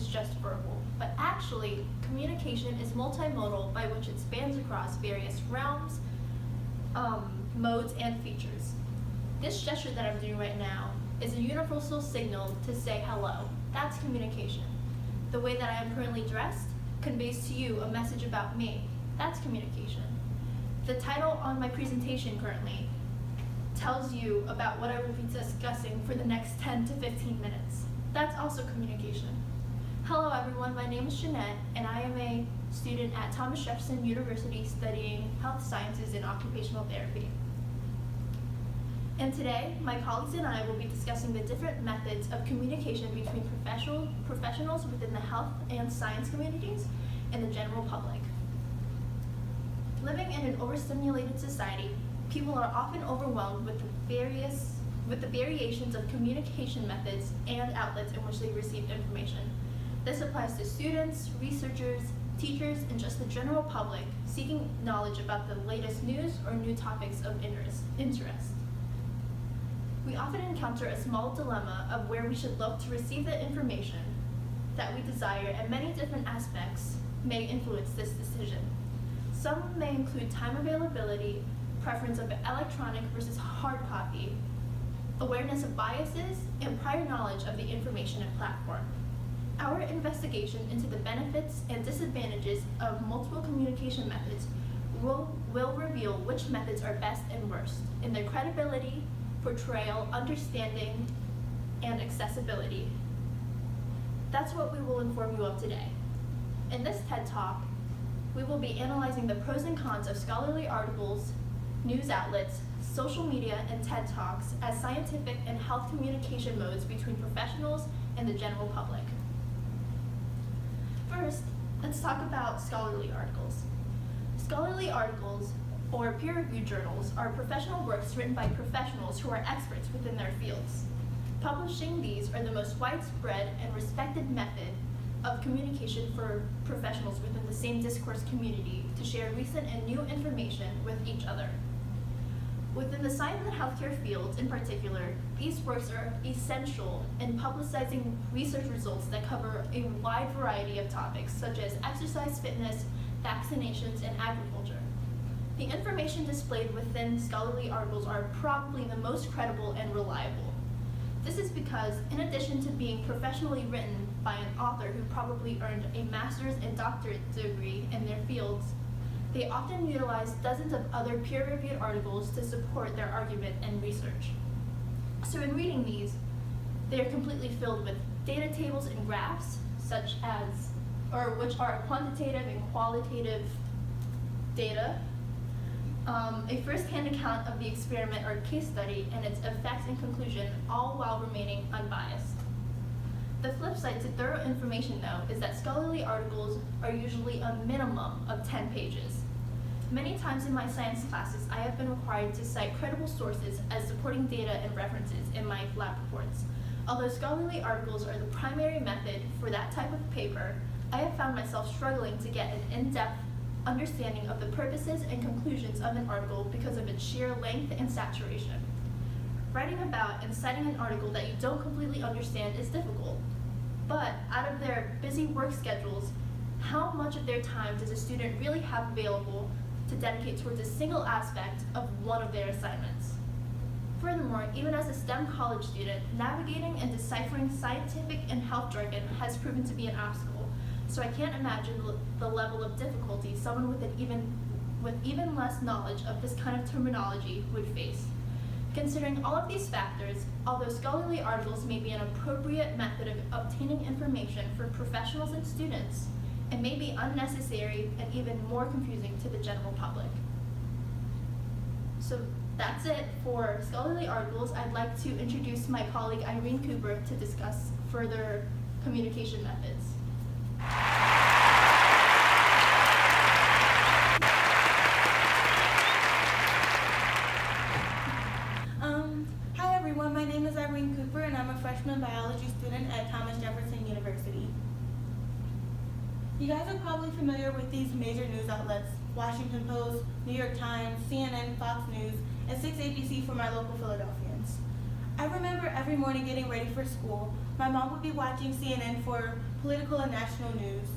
is just verbal, but actually, communication is multimodal by which it spans across various realms, modes, and features. This gesture that I'm doing right now is a universal signal to say hello. That's communication. The way that I am currently dressed conveys to you a message about me. That's communication. The title on my presentation currently tells you about what I will be discussing for the next 10 to 15 minutes. That's also communication. Hello everyone, my name is Jeanette, and I am a student at Thomas Jefferson University studying health sciences and occupational therapy. And today, my colleagues and I will be discussing the different methods of communication between professionals within the health and science communities and the general public. Living in an overstimulated society, people are often overwhelmed with the variations of communication methods and outlets in which they receive information. This applies to students, researchers, teachers, and just the general public seeking knowledge about the latest news or new topics of interest. We often encounter a small dilemma of where we should look to receive the information that we desire, and many different aspects may influence this decision. Some may include time availability, preference of electronic versus hard copy, awareness of biases, and prior knowledge of the information and platform. Our investigation into the benefits and disadvantages of multiple communication methods will reveal which methods are best and worst in their credibility, portrayal, understanding, and accessibility. That's what we will inform you of today. In this TED Talk, we will be analyzing the pros and cons of scholarly articles, news outlets, social media, and TED Talks as scientific and health communication modes between professionals and the general public. First, let's talk about scholarly articles. Scholarly articles, or peer-reviewed journals, are professional works written by professionals who are experts within their fields. Publishing these are the most widespread and respected method of communication for professionals within the same discourse community to share recent and new information with each other. Within the science and healthcare fields in particular, these works are essential in publicizing research results that cover a wide variety of topics such as exercise, fitness, vaccinations, and agriculture. The information displayed within scholarly articles are probably the most credible and reliable. This is because, in addition to being professionally written by an author who probably earned a master's and doctorate degree in their fields, they often utilize dozens of other peer-reviewed articles to support their argument and research. So in reading these, they are completely filled with data tables and graphs, which are quantitative and qualitative data, a first-hand account of the experiment or case study and its effects and conclusion, all while remaining unbiased. The flip side to thorough information, though, is that scholarly articles are usually a minimum of 10 pages. Many times in my science classes, I have been required to cite credible sources as supporting data and references in my lab reports. Although scholarly articles are the primary method for that type of paper, I have found myself struggling to get an in-depth understanding of the purposes and conclusions of an article because of its sheer length and saturation. Writing about and citing an article that you don't completely understand is difficult, but out of their busy work schedules, how much of their time does a student really have available to dedicate towards a single aspect of one of their assignments? Furthermore, even as a STEM college student, navigating and deciphering scientific and health jargon has proven to be an obstacle. So I can't imagine the level of difficulty someone with even less knowledge of this kind of terminology would face. Considering all of these factors, although scholarly articles may be an appropriate method of obtaining information for professionals and students, it may be unnecessary and even more confusing to the general public. So that's it for scholarly articles. I'd like to introduce my colleague Irene Cooper to discuss further communication methods. Hi everyone, my name is Irene Cooper and I'm a freshman biology student at Thomas Jefferson University. You guys are probably familiar with these major news outlets: Washington Post, New York Times, CNN, Fox News, and 6 ABC for my local Philadelphians. I remember every morning getting ready for school, my mom would be watching CNN for political and national news,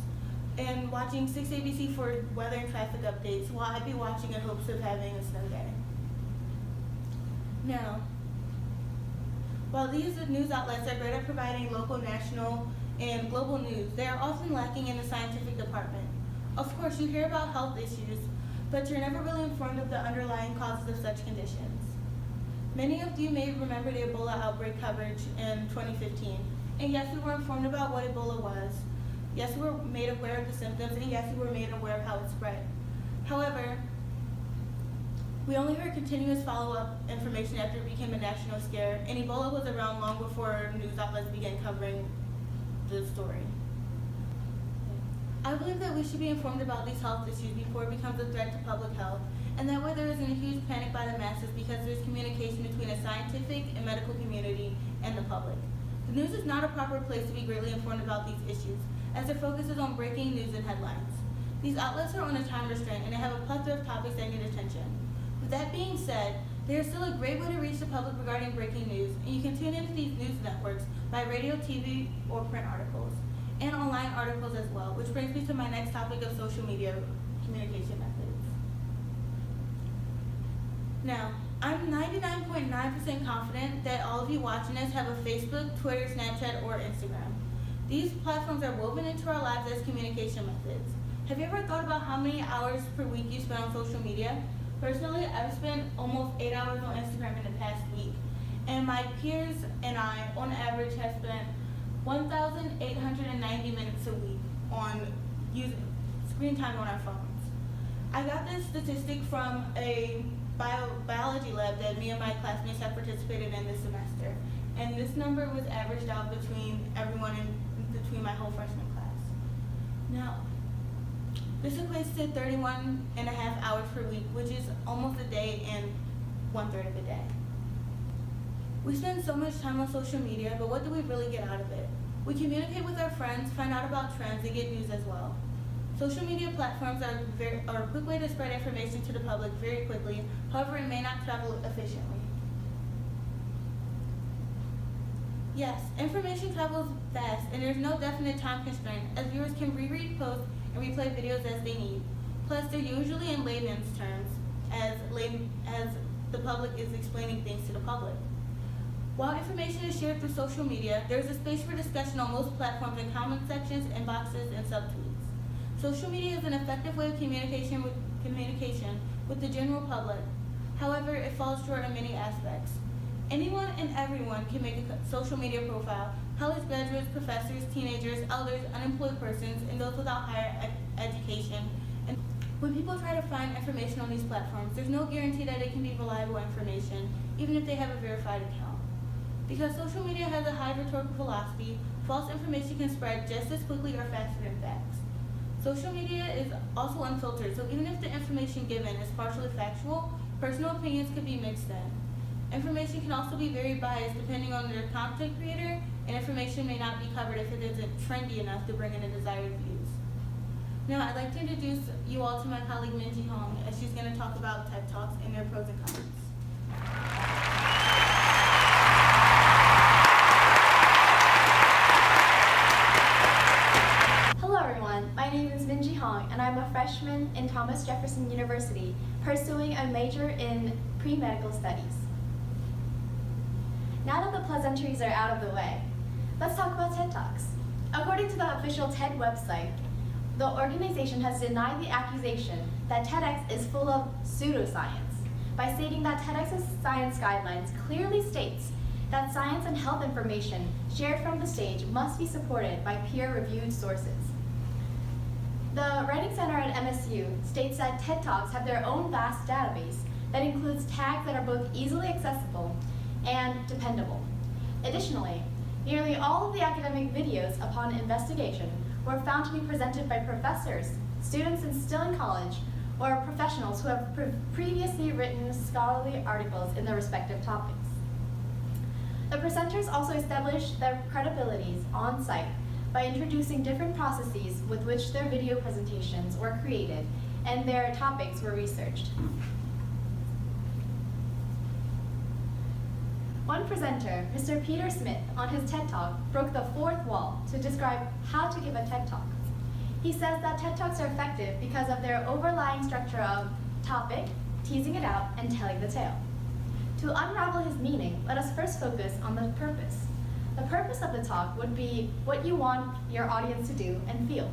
and watching 6ABC for weather and traffic updates, while I'd be watching in hopes of having a snow day. Now, while these news outlets are great at providing local, national, and global news, they are often lacking in the scientific department. Of course, you hear about health issues, but you're never really informed of the underlying causes of such conditions. Many of you may remember the Ebola outbreak coverage in 2015. And yes, we were informed about what Ebola was. Yes, we were made aware of the symptoms, and yes, we were made aware of how it spread. However, we only heard continuous follow-up information after it became a national scare, and Ebola was around long before news outlets began covering the story. I believe that we should be informed about these health issues before it becomes a threat to public health, and that way there isn't a huge panic by the masses because there's communication between a scientific and medical community and the public. The news is not a proper place to be greatly informed about these issues, as their focus is on breaking news and headlines. These outlets are on a time restraint and they have a plethora of topics that need attention. With that being said, they are still a great way to reach the public regarding breaking news, and you can tune into these news networks by radio, TV, or print articles, and online articles as well, which brings me to my next topic of social media communication methods. Now, I'm 99.9% confident that all of you watching this have a Facebook, Twitter, Snapchat, or Instagram. These platforms are woven into our lives as communication methods. Have you ever thought about how many hours per week you spend on social media? Personally, I've spent almost 8 hours on Instagram in the past week, and my peers and I, on average, have spent 1,890 minutes a week on using screen time on our phones. I got this statistic from a biology lab that me and my classmates have participated in this semester, and this number was averaged out between everyone between my whole freshman class. Now, this equates to 31 and a half hours per week, which is almost a day and 1/3 of a day. We spend so much time on social media, but what do we really get out of it? We communicate with our friends, find out about trends, and get news as well. Social media platforms are a quick way to spread information to the public very quickly, however, it may not travel efficiently. Yes, information travels fast, and there's no definite time constraint, as viewers can reread posts and replay videos as they need. Plus, they're usually in layman's terms, as the public is explaining things to the public. While information is shared through social media, there is a space for discussion on most platforms in comment sections, inboxes, and subtweets. Social media is an effective way of communication with the general public. However, it falls short in many aspects. Anyone and everyone can make a social media profile: college graduates, professors, teenagers, elders, unemployed persons, and those without higher education. And when people try to find information on these platforms, there's no guarantee that it can be reliable information, even if they have a verified account. Because social media has a high rhetorical velocity, false information can spread just as quickly or faster than facts. Social media is also unfiltered, so even if the information given is partially factual, personal opinions could be mixed in. Information can also be very biased depending on the content creator, and information may not be covered if it isn't trendy enough to bring in the desired views. Now, I'd like to introduce you all to my colleague Minji Hong, as she's going to talk about TED Talks and their pros and cons. Hello everyone, my name is Minji Hong and I'm a freshman in Thomas Jefferson University pursuing a major in pre-medical studies. Now that the pleasantries are out of the way, let's talk about TED Talks. According to the official TED website, the organization has denied the accusation that TEDx is full of pseudoscience by stating that TEDx's science guidelines clearly states that science and health information shared from the stage must be supported by peer-reviewed sources. The Writing Center at MSU states that TED Talks have their own vast database that includes tags that are both easily accessible and dependable. Additionally, nearly all of the academic videos upon investigation were found to be presented by professors, students still in college, or professionals who have previously written scholarly articles in their respective topics. The presenters also established their credibilities on site by introducing different processes with which their video presentations were created and their topics were researched. One presenter, Mr. Peter Smith, on his TED Talk, broke the fourth wall to describe how to give a TED Talk. He says that TED Talks are effective because of their overlying structure of topic, teasing it out, and telling the tale. To unravel his meaning, let us first focus on the purpose. The purpose of the talk would be what you want your audience to do and feel.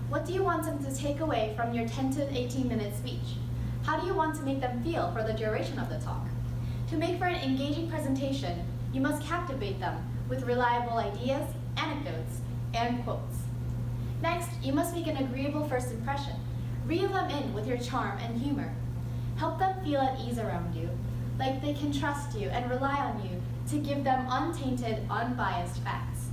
What do you want them to take away from your 10 to 18-minute speech? How do you want to make them feel for the duration of the talk? To make for an engaging presentation, you must captivate them with reliable ideas, anecdotes, and quotes. Next, you must make an agreeable first impression. Reel them in with your charm and humor. Help them feel at ease around you, like they can trust you and rely on you to give them untainted, unbiased facts.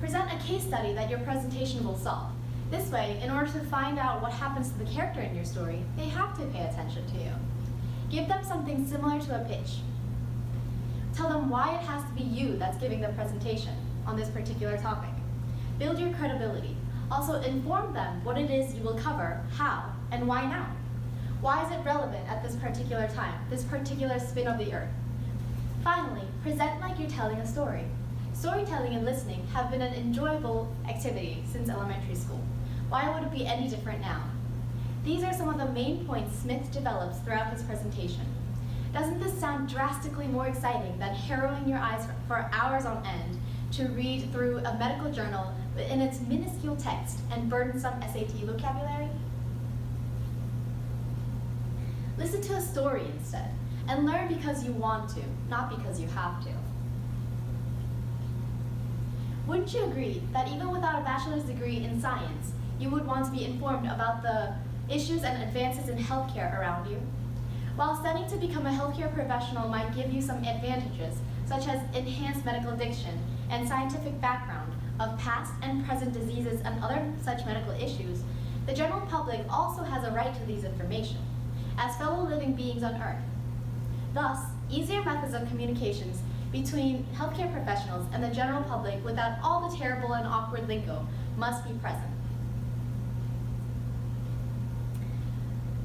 Present a case study that your presentation will solve. This way, in order to find out what happens to the character in your story, they have to pay attention to you. Give them something similar to a pitch. Tell them why it has to be you that's giving the presentation on this particular topic. Build your credibility. Also inform them what it is you will cover, how, and why now. Why is it relevant at this particular time, this particular spin of the earth? Finally, present like you're telling a story. Storytelling and listening have been an enjoyable activity since elementary school. Why would it be any different now? These are some of the main points Smith develops throughout his presentation. Doesn't this sound drastically more exciting than harrowing your eyes for hours on end to read through a medical journal in its minuscule text and burdensome SAT vocabulary? Listen to a story instead, and learn because you want to, not because you have to. Wouldn't you agree that even without a bachelor's degree in science, you would want to be informed about the issues and advances in healthcare around you? While studying to become a healthcare professional might give you some advantages, such as enhanced medical diction and scientific background of past and present diseases and other such medical issues, the general public also has a right to these information, as fellow living beings on Earth. Thus, easier methods of communications between healthcare professionals and the general public without all the terrible and awkward lingo must be present.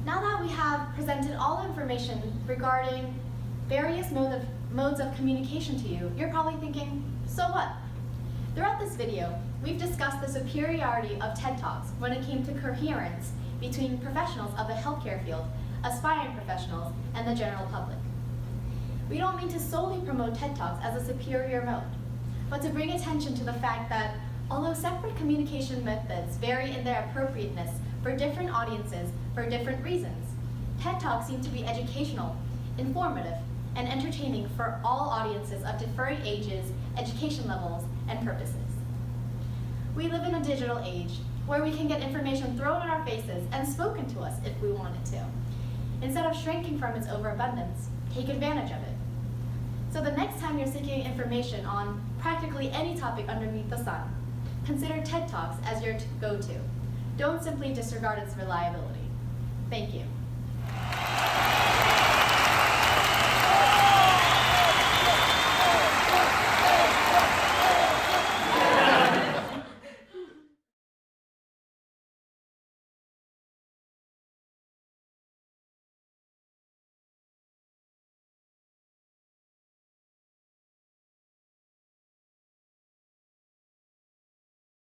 Now that we have presented all the information regarding various modes of communication to you, you're probably thinking, so what? Throughout this video, we've discussed the superiority of TED Talks when it came to coherence between professionals of the healthcare field, aspiring professionals, and the general public. We don't mean to solely promote TED Talks as a superior mode, but to bring attention to the fact that although separate communication methods vary in their appropriateness for different audiences for different reasons, TED Talks seem to be educational, informative, and entertaining for all audiences of differing ages, education levels, and purposes. We live in a digital age where we can get information thrown in our faces and spoken to us if we wanted to. Instead of shrinking from its overabundance, take advantage of it. So the next time you're seeking information on practically any topic underneath the sun, consider TED Talks as your go-to. Don't simply disregard its reliability. Thank you.